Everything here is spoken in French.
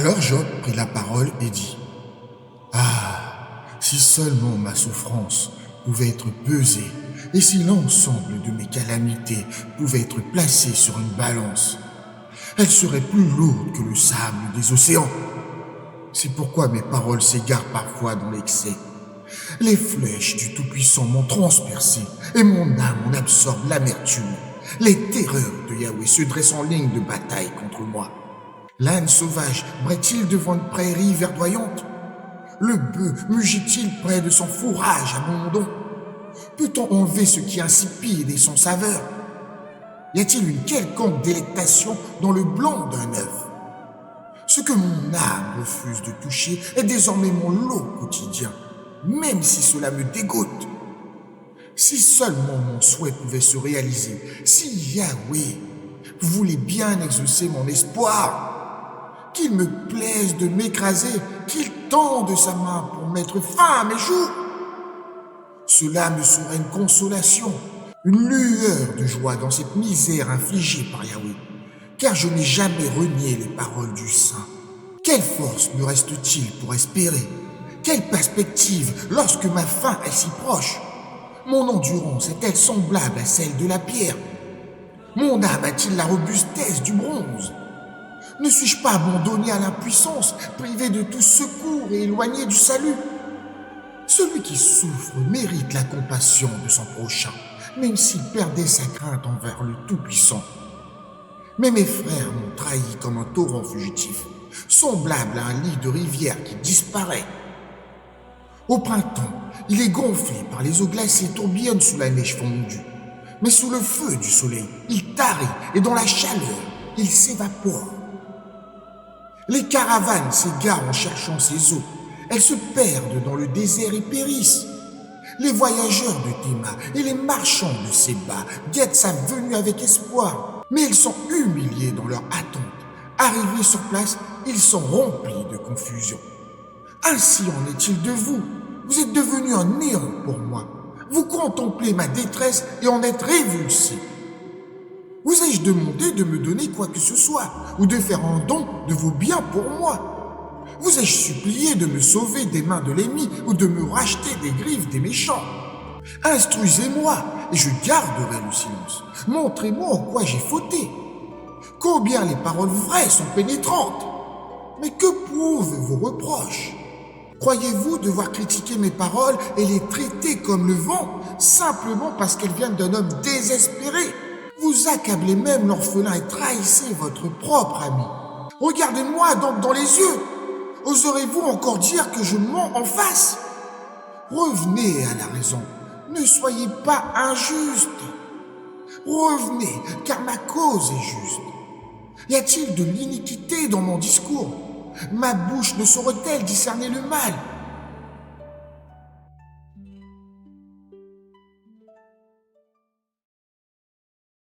Alors Job prit la parole et dit: Ah, si seulement ma souffrance pouvait être pesée, et si l'ensemble de mes calamités pouvait être placé sur une balance, elle serait plus lourde que le sable des océans. C'est pourquoi mes paroles s'égarent parfois dans l'excès. Les flèches du Tout-Puissant m'ont transpercé, et mon âme en absorbe l'amertume. Les terreurs de Yahweh se dressent en ligne de bataille contre moi. L'âne sauvage brête-t-il devant une prairie verdoyante? Le bœuf mugit-il près de son fourrage abondant? Peut-on enlever ce qui est insipide et sans saveur? Y a-t-il une quelconque délectation dans le blanc d'un œuf? Ce que mon âme refuse de toucher est désormais mon lot quotidien, même si cela me dégoûte. Si seulement mon souhait pouvait se réaliser, si Yahweh voulait bien exaucer mon espoir, qu'il me plaise de m'écraser, qu'il tende sa main pour mettre fin à mes jours, cela me serait une consolation, une lueur de joie dans cette misère infligée par Yahweh, car je n'ai jamais renié les paroles du Saint. Quelle force me reste-t-il pour espérer? Quelle perspective lorsque ma fin est si proche? Mon endurance est-elle semblable à celle de la pierre? Mon âme a-t-il la robustesse du bronze? Ne suis-je pas abandonné à l'impuissance, privé de tout secours et éloigné du salut? Celui qui souffre mérite la compassion de son prochain, même s'il perdait sa crainte envers le Tout-Puissant. Mais mes frères m'ont trahi comme un torrent fugitif, semblable à un lit de rivière qui disparaît. Au printemps, il est gonflé par les eaux glacées, tourbillonne sous la neige fondue. Mais sous le feu du soleil, il tarit et dans la chaleur, il s'évapore. Les caravanes s'égarent en cherchant ces eaux. Elles se perdent dans le désert et périssent. Les voyageurs de Théma et les marchands de Séba guettent sa venue avec espoir. Mais ils sont humiliés dans leur attente. Arrivés sur place, ils sont remplis de confusion. Ainsi en est-il de vous. Vous êtes devenus un néant pour moi. Vous contemplez ma détresse et en êtes révulsés. Vous ai-je demandé de me donner quoi que ce soit, ou de faire un don de vos biens pour moi? Vous ai-je supplié de me sauver des mains de l'ennemi, ou de me racheter des griffes des méchants? Instruisez-moi, et je garderai le silence. Montrez-moi en quoi j'ai fauté. Combien les paroles vraies sont pénétrantes. Mais que prouvent vos reproches? Croyez-vous devoir critiquer mes paroles et les traiter comme le vent, simplement parce qu'elles viennent d'un homme désespéré? Vous accablez même l'orphelin et trahissez votre propre ami. Regardez-moi donc dans les yeux. Oserez-vous encore dire que je mens en face? Revenez à la raison. Ne soyez pas injuste. Revenez, car ma cause est juste. Y a-t-il de l'iniquité dans mon discours? Ma bouche ne saurait-elle discerner le mal?